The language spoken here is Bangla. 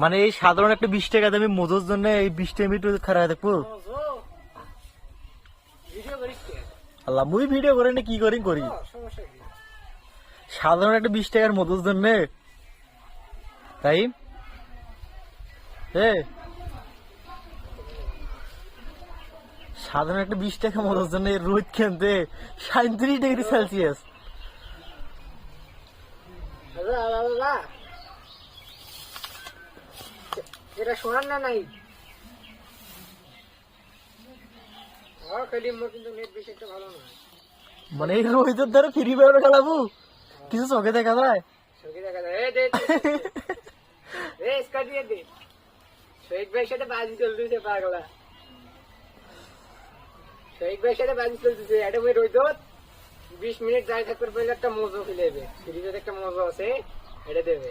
মানে এই সাধারণ একটা 20 টাকা দামি মজুর জন্য এই 20 টাকা একটু খারাপ দেখবো। আল্লাহ মুই ভিডিও করে কি করি করি সাধারণ একটা 20 টাকার মজুর জন্য তাই সাধারণ একটা 20 টাকা মজুর জন্য রোদ খেলতে 37°C। এটা শোনার না নাই কিন্তু নেট বেশি একটা ভালো নয়। মানে এই রোহিতের দ্বারা ফ্রি ফায়ার খেলাবো কিছু চোখে দেখা যায় চোখে দেখা যায়। ইসকা দিয়ে দে শহীদ ভাইয়ের সাথে বাজি চলতেছে পাগলা। শহীদ ভাইয়ের সাথে বাজি চলতেছে। এটা ওই রোহিত 20 মিনিট যাই থাকবে একটা মজো ফেলে দেবে। ফ্রিজে একটা মজো আছে এটা দেবে।